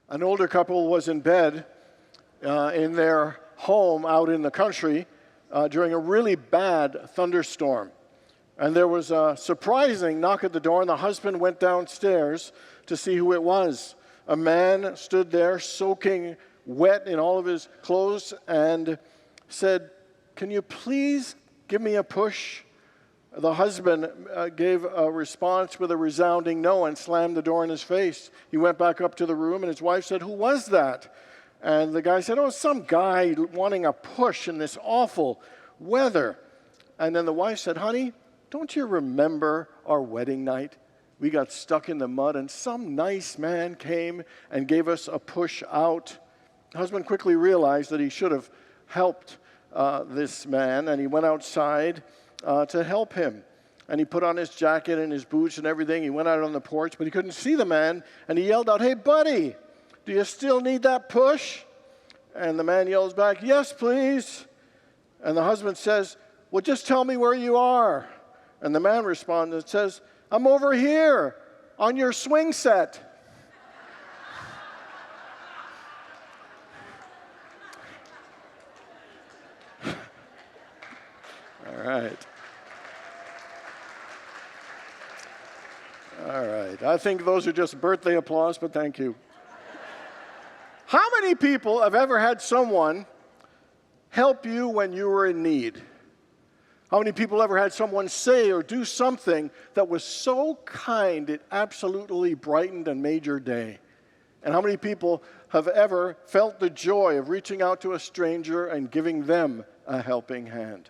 An older couple was in bed in their home out in the country during a really bad thunderstorm. And there was a surprising knock at the door, and the husband went downstairs to see who it was. A man stood there soaking wet in all of his clothes and said, "Can you please give me a push?" The husband gave a response with a resounding no and slammed the door in his face. He went back up to the room, and his wife said, "Who was that?" And the guy said, "Oh, some guy wanting a push in this awful weather." And then the wife said, "Honey, don't you remember our wedding night? We got stuck in the mud, and some nice man came and gave us a push out." The husband quickly realized that he should have helped this man, and he went outside to help him. And he put on his jacket and his boots and everything. He went out on the porch, but he couldn't see the man, and he yelled out, "Hey, buddy, do you still need that push?" And the man yells back, "Yes, please." And the husband says, "Well, just tell me where you are." And the man responds and says, "I'm over here on your swing set." All right. All right. I think those are just birthday applause, but thank you. How many people have ever had someone help you when you were in need? How many people ever had someone say or do something that was so kind it absolutely brightened and made your day? And how many people have ever felt the joy of reaching out to a stranger and giving them a helping hand?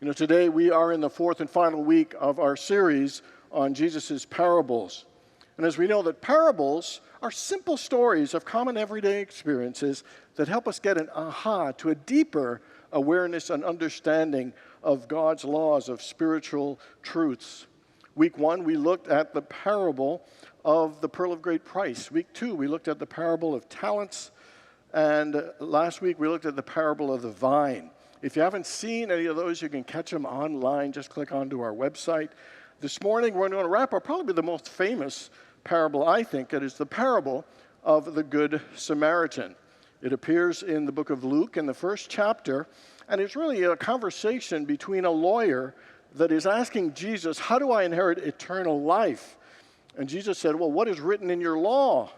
You know, today we are in the fourth and final week of our series on Jesus' parables. And as we know that parables are simple stories of common everyday experiences that help us get an aha to a deeper awareness and understanding of God's laws, of spiritual truths. Week 1, we looked at the parable of the pearl of great price. Week 2, we looked at the parable of talents. And last week, we looked at the parable of the vine. If you haven't seen any of those, you can catch them online. Just click onto our website. This morning, we're going to wrap up probably the most famous parable, I think. It is the parable of the Good Samaritan. It appears in the book of Luke in the first chapter, and it's really a conversation between a lawyer that is asking Jesus, "How do I inherit eternal life?" And Jesus said, "Well, what is written in your law?"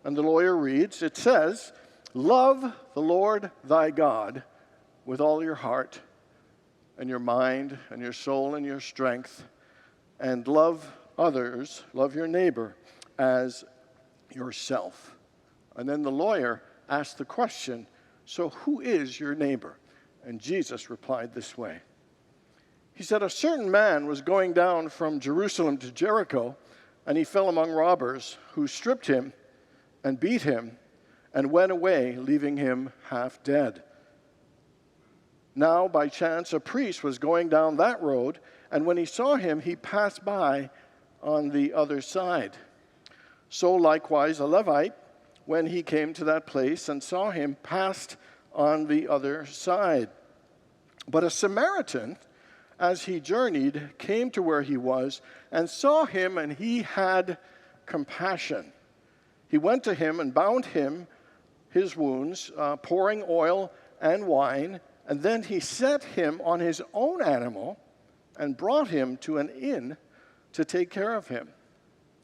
And the lawyer reads, it says, "Love the Lord thy God with all your heart and your mind and your soul and your strength, and love others, love your neighbor as yourself." And then the lawyer asked the question, "So who is your neighbor?" And Jesus replied this way. He said, "A certain man was going down from Jerusalem to Jericho, and he fell among robbers who stripped him and beat him and went away, leaving him half dead. Now, by chance, a priest was going down that road, and when he saw him, he passed by on the other side. So likewise, a Levite, when he came to that place and saw him, passed on the other side. But a Samaritan, as he journeyed, came to where he was and saw him, and he had compassion. He went to him and bound him his wounds, pouring oil and wine, and then he set him on his own animal and brought him to an inn to take care of him.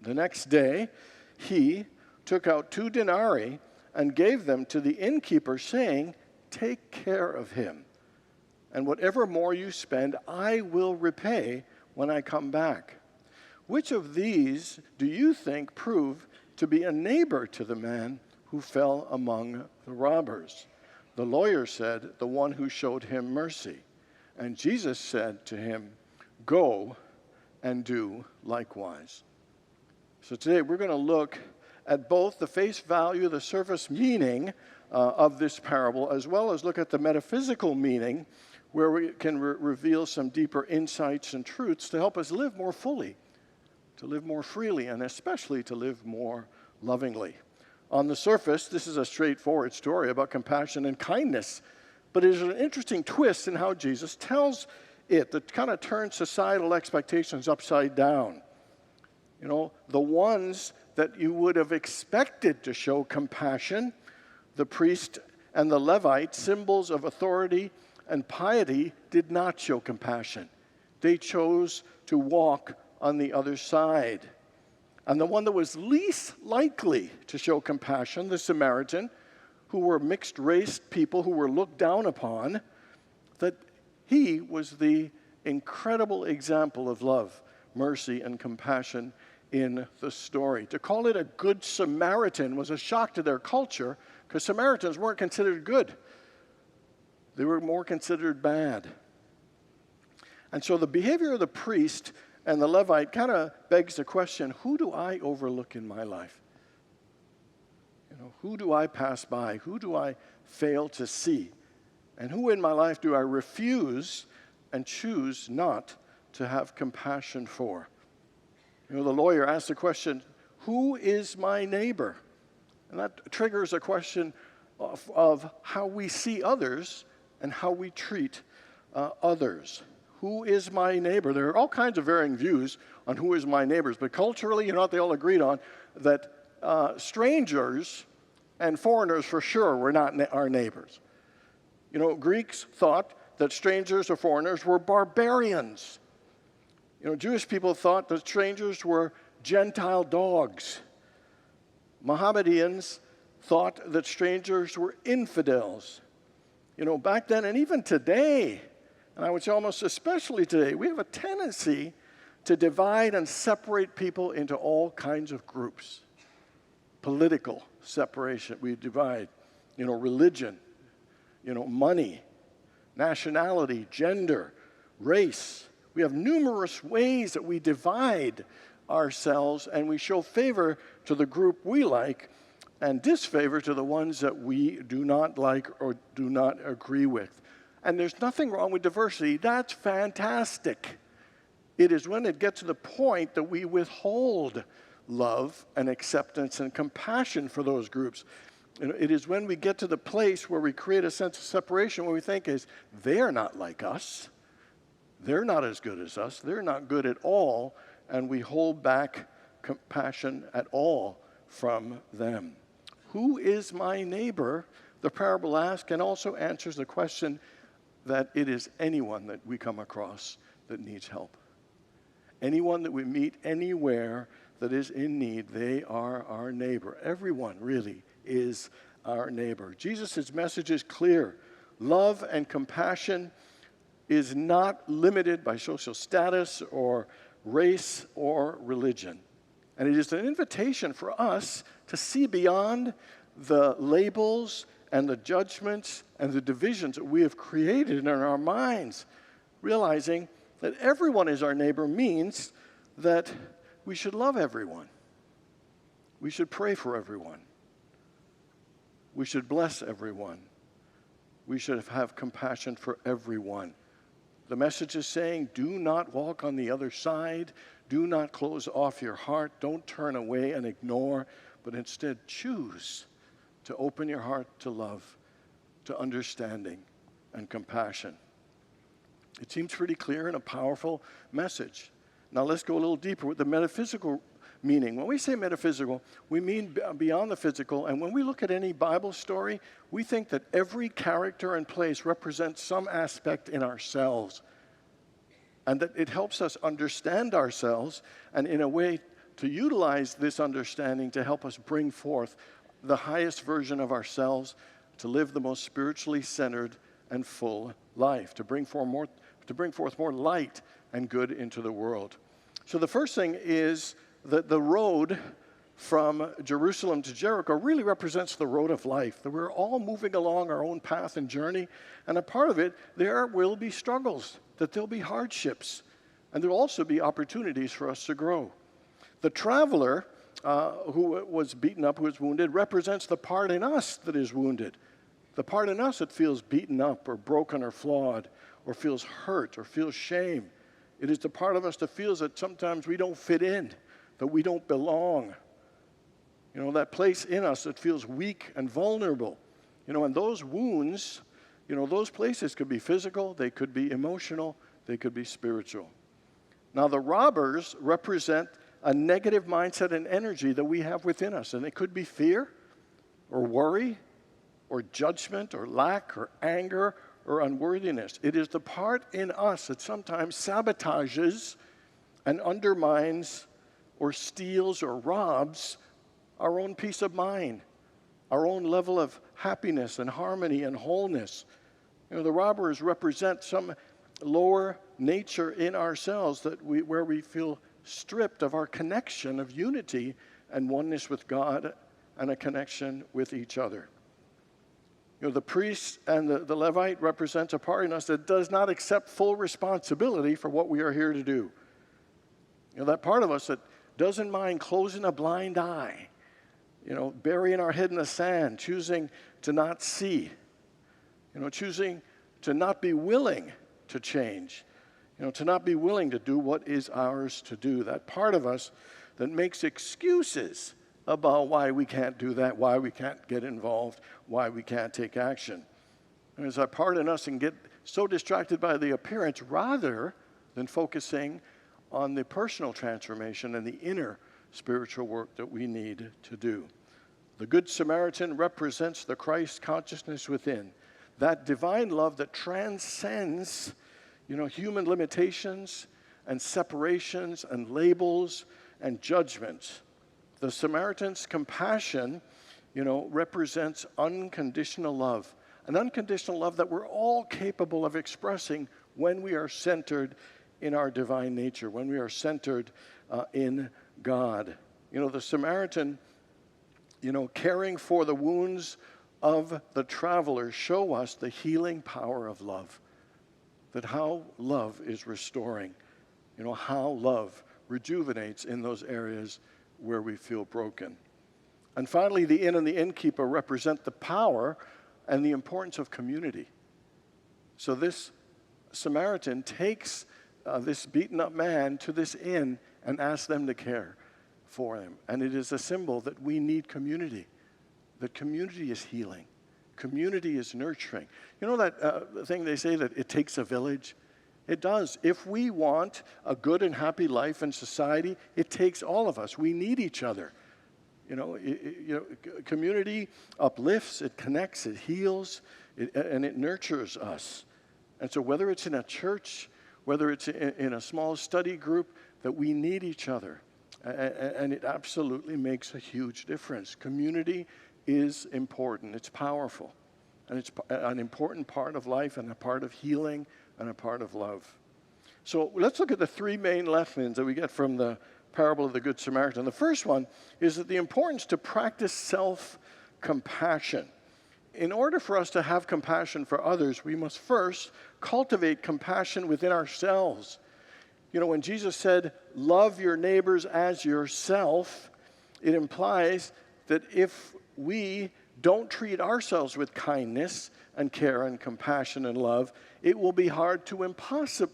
The next day he took out 2 denarii and gave them to the innkeeper, saying, "Take care of him, and whatever more you spend, I will repay when I come back." Which of these do you think proved to be a neighbor to the man who fell among the robbers? The lawyer said, "The one who showed him mercy." And Jesus said to him, "Go and do likewise." So today we're going to look at both the face value, the surface meaning of this parable, as well as look at the metaphysical meaning, where we can reveal some deeper insights and truths to help us live more fully, to live more freely, and especially to live more lovingly. On the surface, this is a straightforward story about compassion and kindness, but it is an interesting twist in how Jesus tells it that kind of turns societal expectations upside down. You know, the ones that you would have expected to show compassion, the priest and the Levite, symbols of authority and piety, did not show compassion. They chose to walk on the other side. And the one that was least likely to show compassion, the Samaritan, who were mixed-race people who were looked down upon, that he was the incredible example of love, mercy, and compassion in the story. To call it a Good Samaritan was a shock to their culture, because Samaritans weren't considered good. They were more considered bad. And so the behavior of the priest and the Levite kind of begs the question, who do I overlook in my life? Who do I pass by? Who do I fail to see? And who in my life do I refuse and choose not to have compassion for? The lawyer asked the question, who is my neighbor? And that triggers a question of how we see others and how we treat others. Who is my neighbor? There are all kinds of varying views on who is my neighbors, but culturally, what they all agreed on, that strangers and foreigners for sure were not our neighbors. Greeks thought that strangers or foreigners were barbarians. Jewish people thought that strangers were Gentile dogs. Mohammedans thought that strangers were infidels. Back then and even today, and I would say almost especially today, we have a tendency to divide and separate people into all kinds of groups. Political separation, we divide, religion, money, nationality, gender, race. We have numerous ways that we divide ourselves, and we show favor to the group we like and disfavor to the ones that we do not like or do not agree with. And there's nothing wrong with diversity. That's fantastic. It is when it gets to the point that we withhold love and acceptance and compassion for those groups. It is when we get to the place where we create a sense of separation where we think they're not like us. They're not as good as us. They're not good at all. And we hold back compassion at all from them. Who is my neighbor? The parable asks and also answers the question that it is anyone that we come across that needs help. Anyone that we meet anywhere that is in need, they are our neighbor. Everyone really is our neighbor. Jesus' message is clear. Love and compassion is not limited by social status or race or religion. And it is an invitation for us to see beyond the labels and the judgments and the divisions that we have created in our minds, realizing that everyone is our neighbor means that we should love everyone. We should pray for everyone. We should bless everyone. We should have compassion for everyone. The message is saying, do not walk on the other side. Do not close off your heart. Don't turn away and ignore, but instead choose to open your heart to love, to understanding, and compassion. It seems pretty clear and a powerful message. Now let's go a little deeper with the metaphysical meaning. When we say metaphysical, we mean beyond the physical. And when we look at any Bible story, we think that every character and place represents some aspect in ourselves. And that it helps us understand ourselves and in a way to utilize this understanding to help us bring forth the highest version of ourselves, to live the most spiritually centered and full life, to bring forth more light and good into the world. So the first thing is that the road from Jerusalem to Jericho really represents the road of life, that we're all moving along our own path and journey, and a part of it, there will be struggles, that there'll be hardships, and there'll also be opportunities for us to grow. The traveler who was beaten up, who was wounded, represents the part in us that is wounded, the part in us that feels beaten up or broken or flawed or feels hurt or feels shame. It is the part of us that feels that sometimes we don't fit in, that we don't belong. That place in us that feels weak and vulnerable. And those wounds, those places could be physical, they could be emotional, they could be spiritual. Now, the robbers represent a negative mindset and energy that we have within us. And it could be fear or worry or judgment or lack or anger or unworthiness. It is the part in us that sometimes sabotages and undermines or steals or robs our own peace of mind, our own level of happiness and harmony and wholeness. The robbers represent some lower nature in ourselves where we feel stripped of our connection of unity and oneness with God and a connection with each other. The priest and the Levite represents a part in us that does not accept full responsibility for what we are here to do. That part of us that doesn't mind closing a blind eye, burying our head in the sand, choosing to not see, choosing to not be willing to change, to not be willing to do what is ours to do. That part of us that makes excuses about why we can't do that, why we can't get involved, why we can't take action. And there's a part in us and get so distracted by the appearance rather than focusing on the personal transformation and the inner spiritual work that we need to do. The Good Samaritan represents the Christ consciousness within, that divine love that transcends, human limitations and separations and labels and judgments. The Samaritan's compassion, represents unconditional love, an unconditional love that we're all capable of expressing when we are centered in our divine nature, when we are centered in God. The Samaritan, caring for the wounds of the traveler show us the healing power of love, that how love is restoring, how love rejuvenates in those areas where we feel broken. And finally, the inn and the innkeeper represent the power and the importance of community. So this Samaritan takes this beaten up man to this inn and asks them to care for him. And it is a symbol that we need community, that community is healing, community is nurturing. That thing they say that it takes a village? It does. If we want a good and happy life in society, it takes all of us. We need each other. Community uplifts, it connects, it heals, and it nurtures us. And so whether it's in a church, whether it's in a small study group, that we need each other. And it absolutely makes a huge difference. Community is important. It's powerful. And it's an important part of life and a part of healing and a part of love. So let's look at the three main lessons that we get from the parable of the Good Samaritan. The first one is that the importance to practice self-compassion. In order for us to have compassion for others, we must first cultivate compassion within ourselves. When Jesus said, love your neighbors as yourself, it implies that if we don't treat ourselves with kindness and care and compassion and love, it will be hard to impossible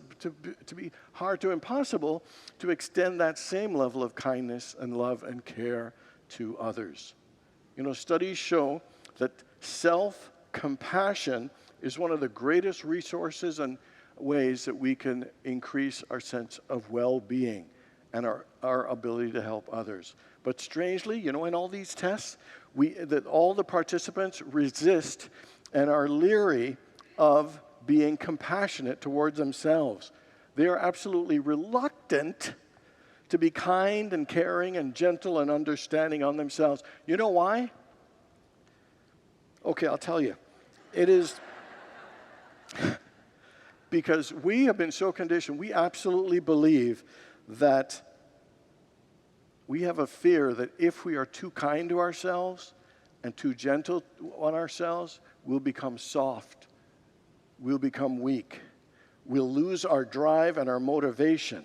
to extend that same level of kindness and love and care to others. Studies show that self-compassion is one of the greatest resources and ways that we can increase our sense of well-being and our ability to help others. But strangely, in all these tests, that all the participants resist and are leery of being compassionate towards themselves. They are absolutely reluctant to be kind and caring and gentle and understanding on themselves. You know why? Okay, I'll tell you. It is because we have been so conditioned, we absolutely believe that we have a fear that if we are too kind to ourselves and too gentle on ourselves, we'll become soft. We'll become weak. We'll lose our drive and our motivation.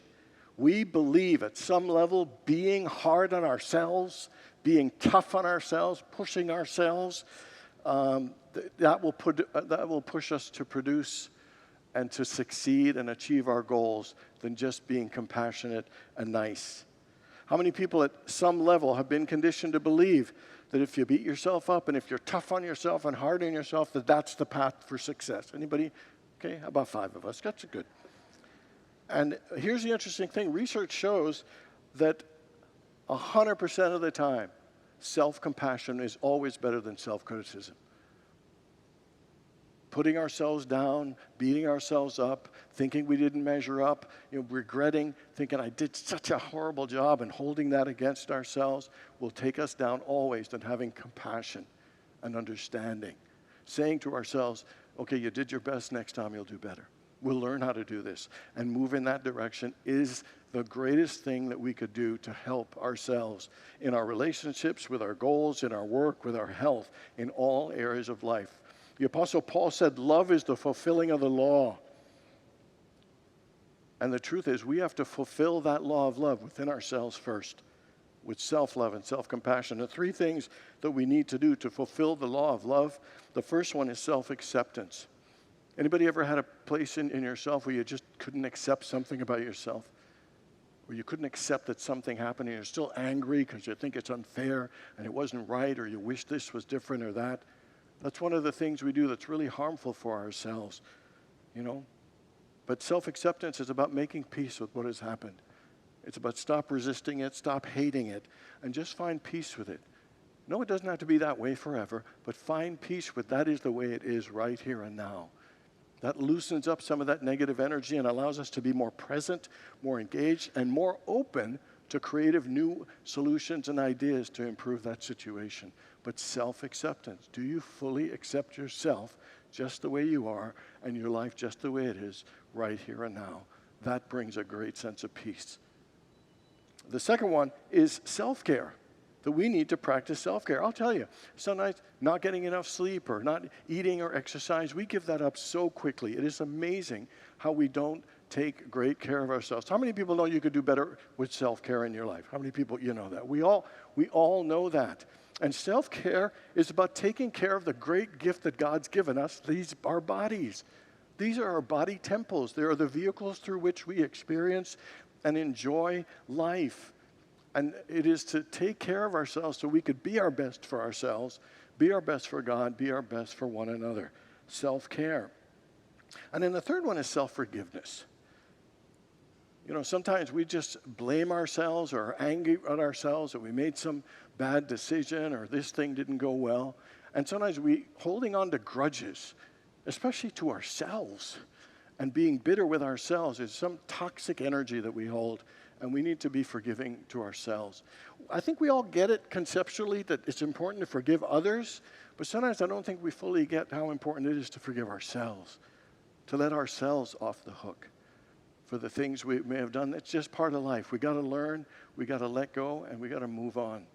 We believe at some level being hard on ourselves, being tough on ourselves, pushing ourselves, that will push us to produce and to succeed and achieve our goals than just being compassionate and nice. How many people at some level have been conditioned to believe that if you beat yourself up and if you're tough on yourself and hard on yourself, that that's the path for success? Anybody? Okay, about 5 of us. That's good. And here's the interesting thing. Research shows that 100% of the time, self-compassion is always better than self-criticism. Putting ourselves down, beating ourselves up, thinking we didn't measure up, regretting, thinking I did such a horrible job, and holding that against ourselves will take us down always than having compassion and understanding. Saying to ourselves, okay, you did your best, next time you'll do better. We'll learn how to do this. And move in that direction is the greatest thing that we could do to help ourselves in our relationships, with our goals, in our work, with our health, in all areas of life. The Apostle Paul said, love is the fulfilling of the law. And the truth is, we have to fulfill that law of love within ourselves first, with self-love and self-compassion. The three things that we need to do to fulfill the law of love, the first one is self-acceptance. Anybody ever had a place in yourself where you just couldn't accept something about yourself? Where you couldn't accept that something happened and you're still angry because you think it's unfair and it wasn't right, or you wish this was different or that? That's one of the things we do that's really harmful for ourselves, But self-acceptance is about making peace with what has happened. It's about stop resisting it, stop hating it, and just find peace with it. No, it doesn't have to be that way forever, but find peace with that is the way it is right here and now. That loosens up some of that negative energy and allows us to be more present, more engaged, and more open to creative new solutions and ideas to improve that situation. But self-acceptance. Do you fully accept yourself just the way you are and your life just the way it is right here and now? That brings a great sense of peace. The second one is self-care. That we need to practice self-care. I'll tell you, sometimes not getting enough sleep or not eating or exercise, we give that up so quickly. It is amazing how we don't take great care of ourselves. How many people know you could do better with self-care in your life? How many people know that? We all know that. And self-care is about taking care of the great gift that God's given us, our bodies. These are our body temples. They are the vehicles through which we experience and enjoy life. And it is to take care of ourselves so we could be our best for ourselves, be our best for God, be our best for one another. Self-care. And then the third one is self-forgiveness. Sometimes we just blame ourselves or are angry at ourselves that we made some bad decision or this thing didn't go well. And sometimes holding on to grudges, especially to ourselves, and being bitter with ourselves is some toxic energy that we hold, and we need to be forgiving to ourselves. I think we all get it conceptually that it's important to forgive others, but sometimes I don't think we fully get how important it is to forgive ourselves, to let ourselves off the hook for the things we may have done. It's just part of life. We got to learn, we got to let go, and we got to move on.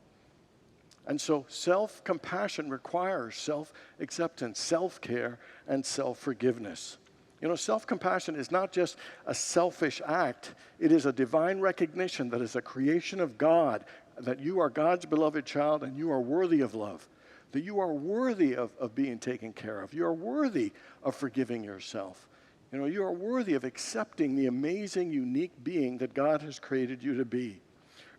And so self-compassion requires self-acceptance, self-care, and self-forgiveness. Self-compassion is not just a selfish act. It is a divine recognition that is a creation of God, that you are God's beloved child and you are worthy of love, that you are worthy of being taken care of. You are worthy of forgiving yourself. You are worthy of accepting the amazing, unique being that God has created you to be.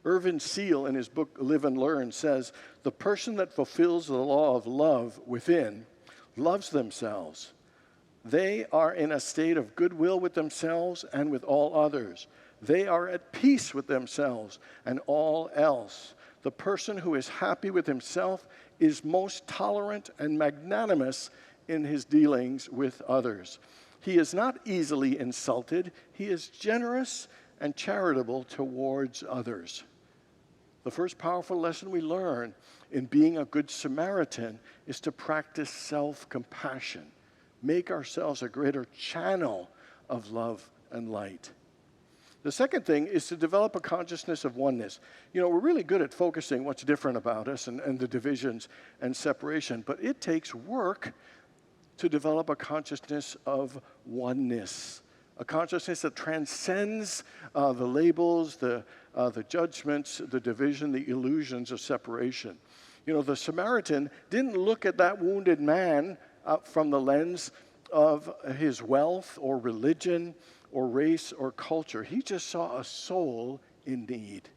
Irvin Seal, in his book Live and Learn, says, the person that fulfills the law of love within loves themselves. They are in a state of goodwill with themselves and with all others. They are at peace with themselves and all else. The person who is happy with himself is most tolerant and magnanimous in his dealings with others. He is not easily insulted. He is generous and charitable towards others. The first powerful lesson we learn in being a good Samaritan is to practice self-compassion. Make ourselves a greater channel of love and light. The second thing is to develop a consciousness of oneness. We're really good at focusing what's different about us and the divisions and separation, but it takes work to develop a consciousness of oneness, a consciousness that transcends the labels, the judgments, the division, the illusions of separation. The Samaritan didn't look at that wounded man from the lens of his wealth or religion or race or culture. He just saw a soul in need.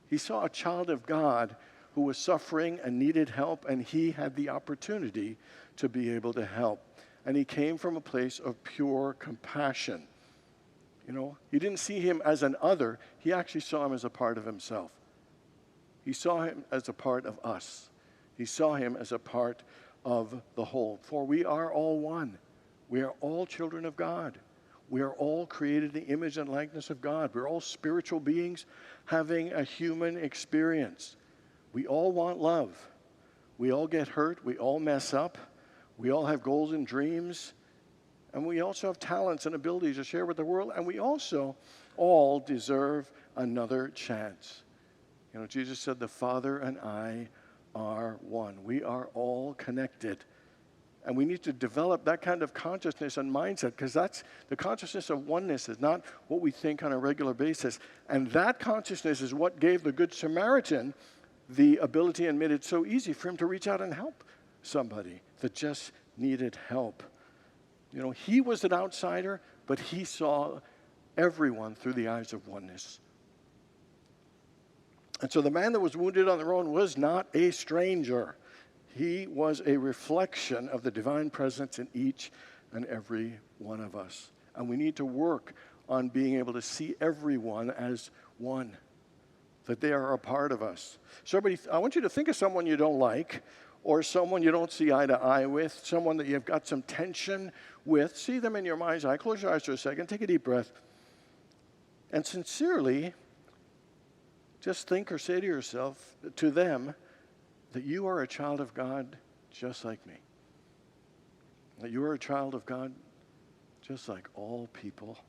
He saw a child of God who was suffering and needed help, and he had the opportunity to be able to help. And he came from a place of pure compassion. He didn't see him as an other. He actually saw him as a part of himself. He saw him as a part of us. He saw him as a part of the whole. For we are all one. We are all children of God. We are all created in the image and likeness of God. We're all spiritual beings having a human experience. We all want love. We all get hurt. We all mess up. We all have goals and dreams. And we also have talents and abilities to share with the world. And we also all deserve another chance. You know, Jesus said, the Father and I are one. We are all connected. And we need to develop that kind of consciousness and mindset, because that's the consciousness of oneness is not what we think on a regular basis. And that consciousness is what gave the Good Samaritan the ability and made it so easy for him to reach out and help somebody that just needed help. You know, he was an outsider, but he saw everyone through the eyes of oneness. And so the man that was wounded on the road was not a stranger. He was a reflection of the divine presence in each and every one of us. And we need to work on being able to see everyone as one, that they are a part of us. So everybody, I want you to think of someone you don't like, or someone you don't see eye to eye with, someone that you've got some tension with. See them in your mind's eye. Close your eyes for a second. Take a deep breath. And sincerely, just think or say to yourself, to them, that you are a child of God just like me. That you are a child of God just like all people.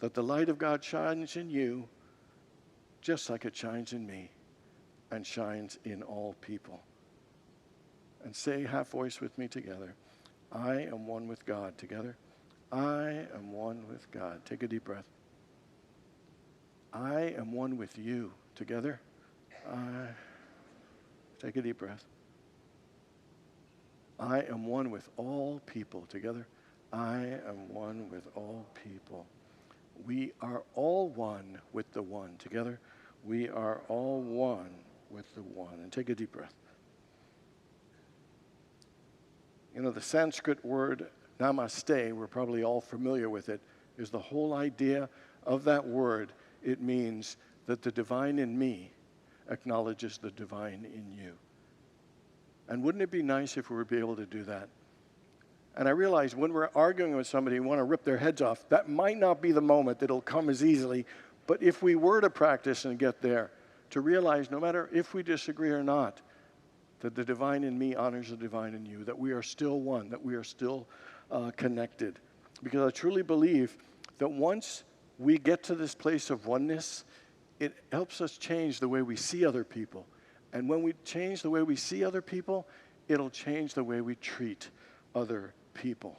That the light of God shines in you just like it shines in me and shines in all people. And say half voice with me together. I am one with God. Together. I am one with God. Take a deep breath. I am one with you. Together. Take a deep breath. I am one with all people. Together. I am one with all people. We are all one with the one. Together. We are all one with the one. And take a deep breath. You know, the Sanskrit word namaste, we're probably all familiar with it, is the whole idea of that word. It means that the divine in me acknowledges the divine in you. And wouldn't it be nice if we were able to do that? And I realize when we're arguing with somebody and want to rip their heads off, that might not be the moment that it'll come as easily. But if we were to practice and get there, to realize no matter if we disagree or not, that the divine in me honors the divine in you, that we are still one, that we are still connected. Because I truly believe that once we get to this place of oneness, it helps us change the way we see other people. And when we change the way we see other people, it'll change the way we treat other people.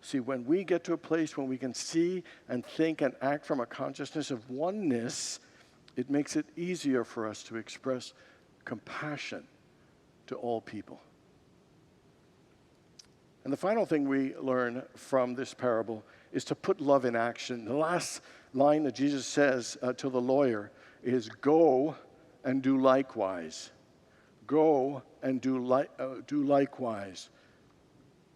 See, when we get to a place when we can see and think and act from a consciousness of oneness, it makes it easier for us to express compassion to all people. And the final thing we learn from this parable is to put love in action. The last line that Jesus says to the lawyer is, go and do likewise. Go and do likewise.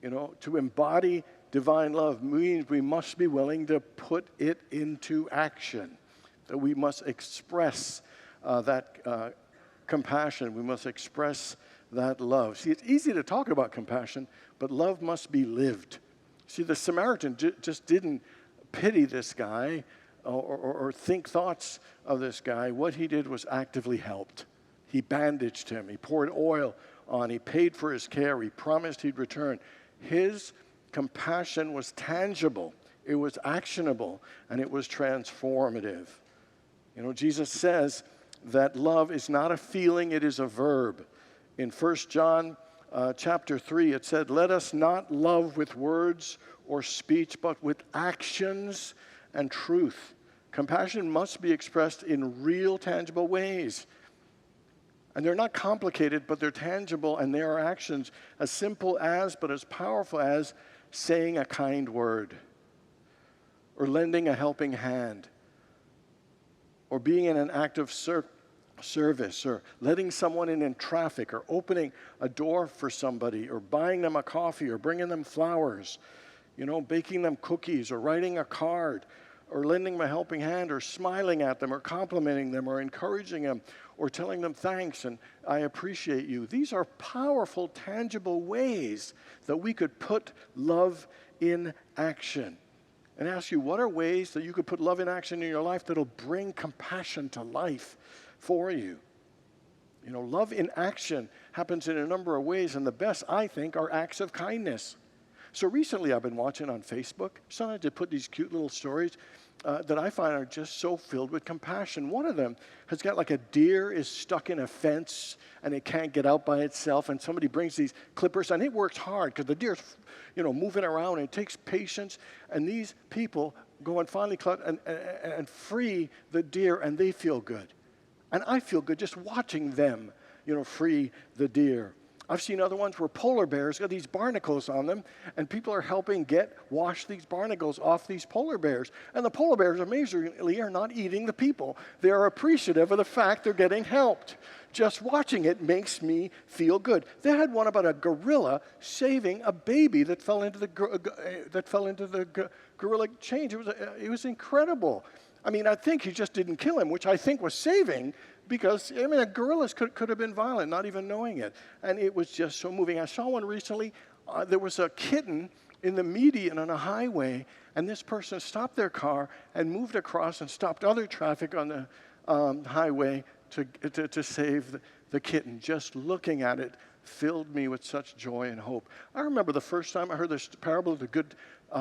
You know, to embody divine love means we must be willing to put it into action. That we must express that compassion. We must express that love. See, it's easy to talk about compassion, but love must be lived. See, the Samaritan just didn't pity this guy or think thoughts of this guy. What he did was actively helped. He bandaged him. He poured oil on. He paid for his care. He promised he'd return. His compassion was tangible. It was actionable, and it was transformative. You know, Jesus says that love is not a feeling, it is a verb. In 1 John chapter 3, it said, let us not love with words or speech, but with actions and truth. Compassion must be expressed in real, tangible ways. And they're not complicated, but they're tangible, and they are actions as simple as, but as powerful as saying a kind word, or lending a helping hand, or being in an act of service, or letting someone in traffic, or opening a door for somebody, or buying them a coffee, or bringing them flowers, you know, baking them cookies, or writing a card, or lending them a helping hand, or smiling at them, or complimenting them, or encouraging them, or telling them thanks and I appreciate you. These are powerful, tangible ways that we could put love in action. And ask you, what are ways that you could put love in action in your life that'll bring compassion to life for you? You know, love in action happens in a number of ways, and the best, I think, are acts of kindness. So recently I've been watching on Facebook. Sometimes they put these cute little stories that I find are just so filled with compassion. One of them has got like a deer is stuck in a fence and it can't get out by itself, and somebody brings these clippers, and it works hard because the deer's, moving around, and it takes patience, and these people go and finally cut and free the deer, and they feel good. And I feel good just watching them, free the deer. I've seen other ones where polar bears got these barnacles on them, and people are helping wash these barnacles off these polar bears. And the polar bears, amazingly, are not eating the people. They are appreciative of the fact they're getting helped. Just watching it makes me feel good. They had one about a gorilla saving a baby that fell into the gorilla cage. It was incredible. I mean, I think he just didn't kill him, which I think was saving, because, a gorilla could have been violent, not even knowing it. And it was just so moving. I saw one recently. There was a kitten in the median on a highway, and this person stopped their car and moved across and stopped other traffic on the highway to save the kitten. Just looking at it filled me with such joy and hope. I remember the first time I heard this parable of the Good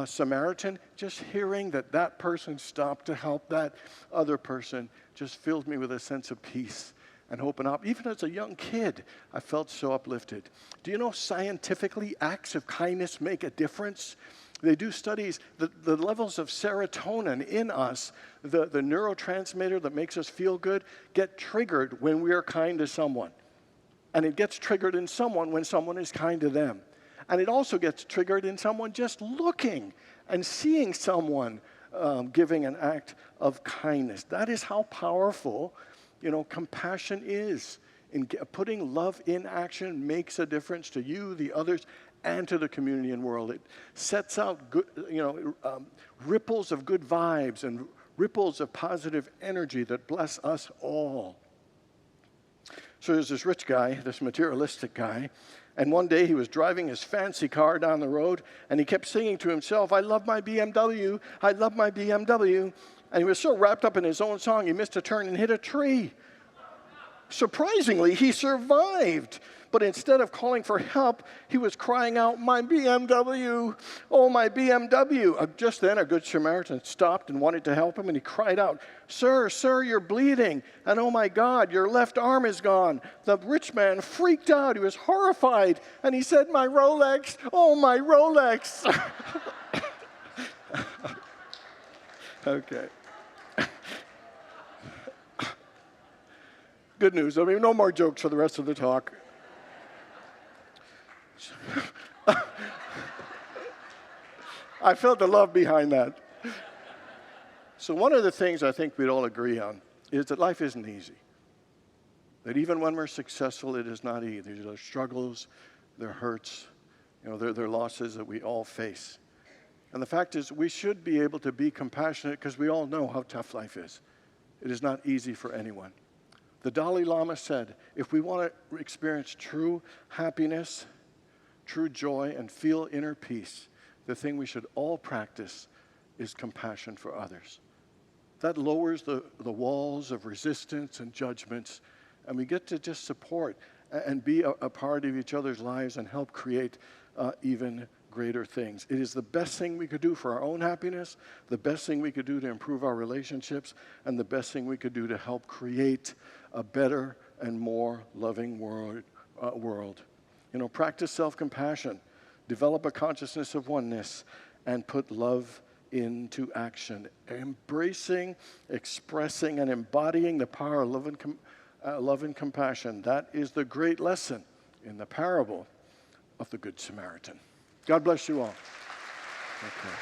Samaritan, just hearing that person stopped to help that other person just filled me with a sense of peace and hope and hope. Even as a young kid, I felt so uplifted. Do you know scientifically acts of kindness make a difference? They do studies, the levels of serotonin in us, the neurotransmitter that makes us feel good, get triggered when we are kind to someone. And it gets triggered in someone when someone is kind to them. And it also gets triggered in someone just looking and seeing someone giving an act of kindness. That is how powerful, compassion is. In putting love in action makes a difference to you, the others, and to the community and world. It sets out good, ripples of good vibes and ripples of positive energy that bless us all. So there's this rich guy, this materialistic guy, and one day he was driving his fancy car down the road, and he kept singing to himself, "I love my BMW, I love my BMW." And he was so wrapped up in his own song, he missed a turn and hit a tree. Surprisingly, he survived. But instead of calling for help, he was crying out, "My BMW, oh, my BMW." Just then, a Good Samaritan stopped and wanted to help him, and he cried out, "Sir, sir, you're bleeding, and oh my God, your left arm is gone." The rich man freaked out. He was horrified, and he said, "My Rolex, oh, my Rolex." Okay. Good news. No more jokes for the rest of the talk. I felt the love behind that. So one of the things I think we'd all agree on is that life isn't easy. That even when we're successful, it is not easy. There are struggles, there are hurts, there are losses that we all face. And the fact is, we should be able to be compassionate because we all know how tough life is. It is not easy for anyone. The Dalai Lama said, if we want to experience true happiness, true joy, and feel inner peace, the thing we should all practice is compassion for others. That lowers the walls of resistance and judgments, and we get to just support and be a part of each other's lives and help create even greater things. It is the best thing we could do for our own happiness, the best thing we could do to improve our relationships, and the best thing we could do to help create a better and more loving world. Practice self-compassion, develop a consciousness of oneness, and put love into action. Embracing, expressing, and embodying the power of love and compassion. That is the great lesson in the parable of the Good Samaritan. God bless you all. Okay.